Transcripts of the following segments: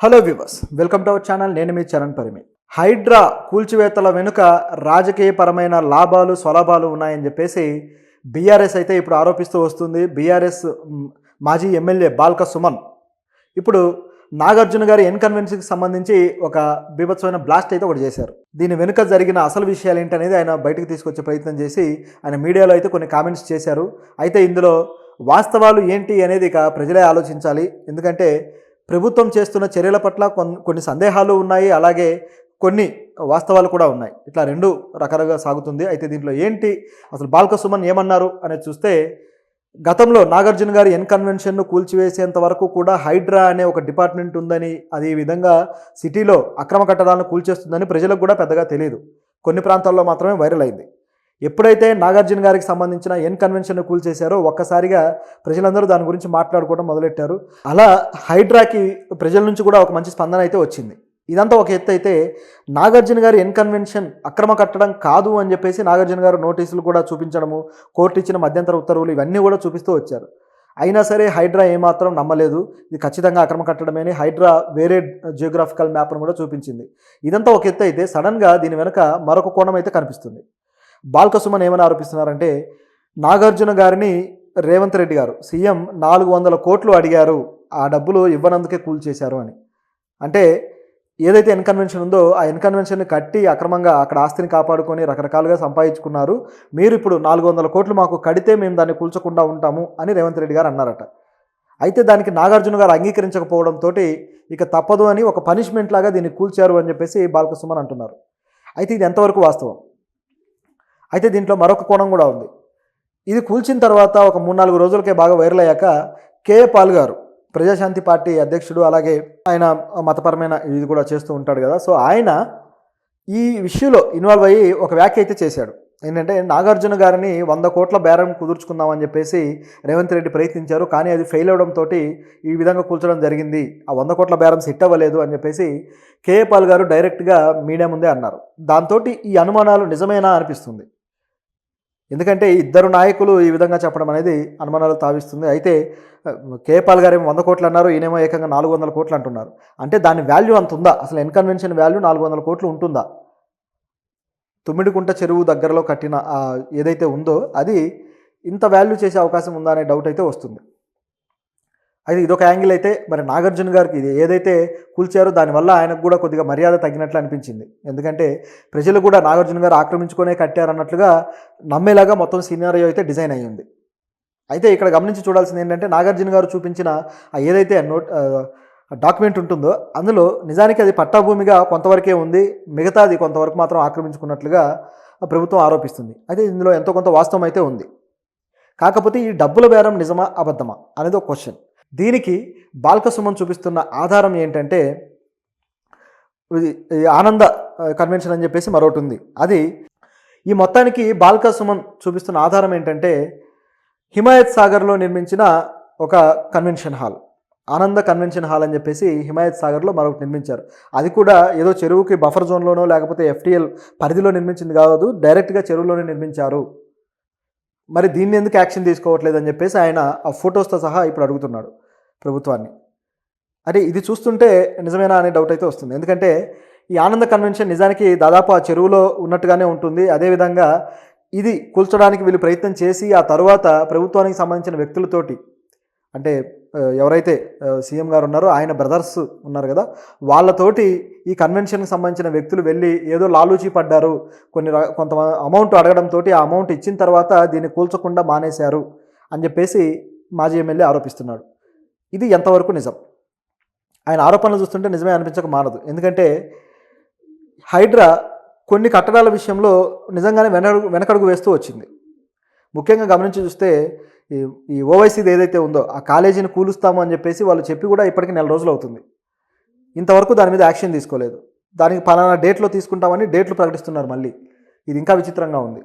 Hello viewers, welcome to our channel. నేను మీ చరణ్ పరిమి. హైడ్రా కూల్చివేతల వెనుక రాజకీయపరమైన లాభాలు స్వలాభాలు ఉన్నాయని చెప్పేసి బీఆర్ఎస్ అయితే ఇప్పుడు ఆరోపిస్తూ వస్తుంది. బీఆర్ఎస్ మాజీ ఎమ్మెల్యే బాల్క సుమన్ ఇప్పుడు నాగార్జున గారి ఎన్కన్వెన్సీకి సంబంధించి ఒక బీభత్సమైన బ్లాస్ట్ అయితే ఒకటి చేశారు. దీని వెనుక జరిగిన అసలు విషయాలు ఏంటనేది ఆయన బయటకు తీసుకొచ్చే ప్రయత్నం చేసి ఆయన మీడియాలో అయితే కొన్ని కామెంట్స్ చేశారు. అయితే ఇందులో వాస్తవాలు ఏంటి అనేది ఇక ప్రజలే ఆలోచించాలి. ఎందుకంటే ప్రభుత్వం చేస్తున్న చర్యల పట్ల కొన్ని సందేహాలు ఉన్నాయి, అలాగే కొన్ని వాస్తవాలు కూడా ఉన్నాయి. ఇట్లా రెండు రకాలుగా సాగుతుంది. అయితే దీంట్లో ఏంటి అసలు బాల్క సుమన్ ఏమన్నారు అనేది చూస్తే, గతంలో నాగార్జున గారి ఎన్కన్వెన్షన్ను కూల్చివేసేంత వరకు కూడా హైడ్రా అనే ఒక డిపార్ట్మెంట్ ఉందని, అది ఈ విధంగా సిటీలో అక్రమ కట్టడాలను కూల్చేస్తుందని ప్రజలకు కూడా పెద్దగా తెలియదు. కొన్ని ప్రాంతాల్లో మాత్రమే వైరల్ అయింది. ఎప్పుడైతే నాగార్జున గారికి సంబంధించిన ఎన్కన్వెన్షన్ను కూల్చేశారో ఒక్కసారిగా ప్రజలందరూ దాని గురించి మాట్లాడుకోవడం మొదలెట్టారు. అలా హైడ్రాకి ప్రజల నుంచి కూడా ఒక మంచి స్పందన అయితే వచ్చింది. ఇదంతా ఒక ఎత్తు అయితే, నాగార్జున గారి ఎన్కన్వెన్షన్ అక్రమ కట్టడం కాదు అని చెప్పేసి నాగార్జున గారు నోటీసులు కూడా చూపించడము, కోర్టు ఇచ్చిన మధ్యంతర ఉత్తర్వులు ఇవన్నీ కూడా చూపిస్తూ వచ్చారు. అయినా సరే హైడ్రా ఏమాత్రం నమ్మలేదు. ఇది ఖచ్చితంగా అక్రమ కట్టడమేని హైడ్రా వేరే జియోగ్రాఫికల్ మ్యాప్ను కూడా చూపించింది. ఇదంతా ఒక ఎత్తు అయితే, సడన్గా దీని వెనుక మరొక కోణం అయితే కనిపిస్తుంది. బాల్క సుమన్ ఏమని ఆరోపిస్తున్నారంటే, నాగార్జున గారిని రేవంత్ రెడ్డి గారు సీఎం 400 కోట్లు అడిగారు, ఆ డబ్బులు ఇవ్వనందుకే కూల్చేశారు అని. అంటే ఏదైతే ఎన్కన్వెన్షన్ ఉందో ఆ ఎన్కన్వెన్షన్ని కట్టి అక్రమంగా అక్కడ ఆస్తిని కాపాడుకొని రకరకాలుగా సంపాదించుకున్నారు, మీరు ఇప్పుడు 400 కోట్లు మాకు కడితే మేము దాన్ని కూల్చకుండా ఉంటాము అని రేవంత్ రెడ్డి గారు అన్నారట. అయితే దానికి నాగార్జున గారు అంగీకరించకపోవడంతో ఇక తప్పదు అని ఒక పనిష్మెంట్ లాగా దీన్ని కూల్చారు అని చెప్పేసి బాల్క సుమన్ అంటున్నారు. అయితే ఇది ఎంతవరకు వాస్తవం? అయితే దీంట్లో మరొక కోణం కూడా ఉంది. ఇది కూల్చిన తర్వాత ఒక 3-4 రోజులకే బాగా వైరల్ అయ్యాక కేఏ పాల్ గారు, ప్రజాశాంతి పార్టీ అధ్యక్షుడు, అలాగే ఆయన మతపరమైన ఇది కూడా చేస్తూ ఉంటాడు కదా, సో ఆయన ఈ విషయంలో ఇన్వాల్వ్ అయ్యి ఒక వ్యాఖ్య అయితే చేశాడు. ఏంటంటే, నాగార్జున గారిని 100 కోట్ల బేరం కుదుర్చుకుందామని చెప్పేసి రేవంత్ రెడ్డి ప్రయత్నించారు, కానీ అది ఫెయిల్ అవడంతో ఈ విధంగా కూల్చడం జరిగింది, ఆ 100 కోట్ల బేరం సెట్ అవ్వలేదు అని చెప్పేసి కేఏ పాల్ గారు డైరెక్ట్గా మీడియా ముందే అన్నారు. దాంతో ఈ అనుమానాలు నిజమేనా అనిపిస్తుంది. ఎందుకంటే ఇద్దరు నాయకులు ఈ విధంగా చెప్పడం అనేది అనుమానాలు తావిస్తుంది. అయితే కేఏ పాల్ గారేమో 100 కోట్లు అన్నారు, ఈయనేమో ఏకంగా 400 కోట్లు అంటున్నారు. అంటే దాని వాల్యూ అంత ఉందా? అసలు ఎన్కన్వెన్షన్ వాల్యూ 400 కోట్లు ఉంటుందా? తుమ్మిడికుంట చెరువు దగ్గరలో కట్టిన ఏదైతే ఉందో అది ఇంత వాల్యూ చేసే అవకాశం ఉందా అనే డౌట్ అయితే వస్తుంది. అయితే ఇదొక యాంగిల్ అయితే, మరి నాగార్జున గారికి ఇది ఏదైతే కూల్చారో దానివల్ల ఆయనకు కూడా కొద్దిగా మర్యాద తగ్గినట్లు అనిపించింది. ఎందుకంటే ప్రజలు కూడా నాగార్జున గారు ఆక్రమించుకునే కట్టారన్నట్లుగా నమ్మేలాగా మొత్తం సినారియో అయితే డిజైన్ అయ్యింది. అయితే ఇక్కడ గమనించి చూడాల్సింది ఏంటంటే, నాగార్జున గారు చూపించిన ఏదైతే డాక్యుమెంట్ ఉంటుందో అందులో నిజానికి అది పట్టాభూమిగా కొంతవరకే ఉంది, మిగతాది కొంతవరకు మాత్రం ఆక్రమించుకున్నట్లుగా ప్రభుత్వం ఆరోపిస్తుంది. అయితే ఇందులో ఎంతో కొంత వాస్తవం అయితే ఉంది. కాకపోతే ఈ డబ్బుల బేరం నిజమా అబద్ధమా అనేది ఒక క్వశ్చన్. దీనికి బాల్క సుమన్ చూపిస్తున్న ఆధారం ఏంటంటే, ఆనంద కన్వెన్షన్ అని చెప్పేసి మరొకటి ఉంది. అది ఈ మొత్తానికి బాల్క సుమన్ చూపిస్తున్న ఆధారం ఏంటంటే, హిమాయత్ సాగర్లో నిర్మించిన ఒక కన్వెన్షన్ హాల్, ఆనంద కన్వెన్షన్ హాల్ అని చెప్పేసి హిమాయత్ సాగర్లో మరొకటి నిర్మించారు. అది కూడా ఏదో చెరువుకి బఫర్ జోన్లోనో లేకపోతే FTL పరిధిలో నిర్మించింది కాదు, డైరెక్ట్గా చెరువులోనే నిర్మించారు. మరి దీన్ని ఎందుకు యాక్షన్ తీసుకోవట్లేదు అని చెప్పేసి ఆయన ఆ ఫొటోస్తో సహా ఇప్పుడు అడుగుతున్నాడు ప్రభుత్వాన్ని. అంటే ఇది చూస్తుంటే నిజమేనా అనే డౌట్ అయితే వస్తుంది. ఎందుకంటే ఈ ఆనంద కన్వెన్షన్ నిజానికి దాదాపు ఆ చెరువులో ఉన్నట్టుగానే ఉంటుంది. అదేవిధంగా ఇది కూల్చడానికి వీళ్ళు ప్రయత్నం చేసి ఆ తరువాత ప్రభుత్వానికి సంబంధించిన వ్యక్తులతోటి, అంటే ఎవరైతే సీఎం గారు ఉన్నారో ఆయన బ్రదర్స్ ఉన్నారు కదా, వాళ్ళతోటి ఈ కన్వెన్షన్కి సంబంధించిన వ్యక్తులు వెళ్ళి ఏదో లాలూచి పడ్డారు, కొంత అమౌంట్ అడగడంతో ఆ అమౌంట్ ఇచ్చిన తర్వాత దీన్ని కూల్చకుండా మానేశారు అని చెప్పేసి మాజీ ఎమ్మెల్యే ఆరోపిస్తున్నాడు. ఇది ఎంతవరకు నిజం? ఆయన ఆరోపణలు చూస్తుంటే నిజమే అనిపించక మానదు. ఎందుకంటే హైడ్రా కొన్ని కట్టడాల విషయంలో నిజంగానే వెనకడుగు వేస్తూ వచ్చింది. ముఖ్యంగా గమనించి చూస్తే ఈ ఓవైసీది ఏదైతే ఉందో ఆ కాలేజీని కూలుస్తాము అని చెప్పేసి వాళ్ళు చెప్పి కూడా ఇప్పటికీ 4 రోజులు అవుతుంది. ఇంతవరకు దాని మీద యాక్షన్ తీసుకోలేదు. దానికి పలానా డేట్లో తీసుకుంటామని డేట్లు ప్రకటిస్తున్నారు మళ్ళీ. ఇది ఇంకా విచిత్రంగా ఉంది.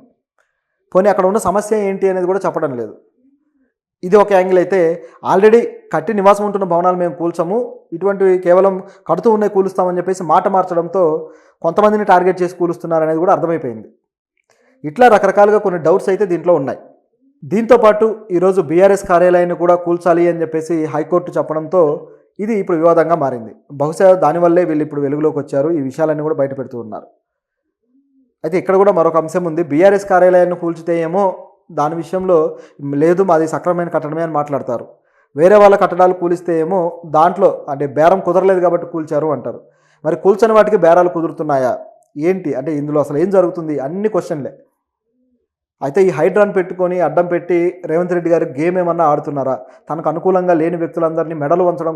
పోనీ అక్కడ ఉన్న సమస్య ఏంటి అనేది కూడా చెప్పడం లేదు. ఇది ఒక యాంగిల్ అయితే, ఆల్రెడీ కట్టి నివాసం ఉంటున్న భవనాలు మేము కూల్చము, ఇటువంటివి కేవలం కడుతూ ఉన్నాయి కూలుస్తామని చెప్పేసి మాట మార్చడంతో కొంతమందిని టార్గెట్ చేసి కూలుస్తున్నారు అనేది కూడా అర్థమైపోయింది. ఇట్లా రకరకాలుగా కొన్ని డౌట్స్ అయితే దీంట్లో ఉన్నాయి. దీంతోపాటు ఈరోజు బీఆర్ఎస్ కార్యాలయాన్ని కూడా కూల్చాలి అని చెప్పేసి హైకోర్టు చెప్పడంతో ఇది ఇప్పుడు వివాదంగా మారింది. బహుశా దానివల్లే వీళ్ళు ఇప్పుడు వెలుగులోకి వచ్చారు. ఈ విషయాలన్నీ కూడా బయట పెడుతూ ఉన్నారు. అయితే ఇక్కడ కూడా మరొక అంశం ఉంది. బీఆర్ఎస్ కార్యాలయాన్ని కూల్చితే ఏమో దాని విషయంలో లేదు మాది సక్రమమైన కట్టడమే అని మాట్లాడతారు. వేరే వాళ్ళ కట్టడాలు కూలిస్తే ఏమో దాంట్లో అంటే బేరం కుదరలేదు కాబట్టి కూల్చారు అంటారు. మరి కూల్చని వాటికి బేరాలు కుదురుతున్నాయా ఏంటి? అంటే ఇందులో అసలు ఏం జరుగుతుంది? అన్ని క్వశ్చన్లే. అయితే ఈ హైడ్రాన్ పెట్టుకొని అడ్డం పెట్టి రేవంత్ రెడ్డి గారు గేమ్ ఏమన్నా ఆడుతున్నారా? తనకు అనుకూలంగా లేని వ్యక్తులందరినీ మెడలు వంచడం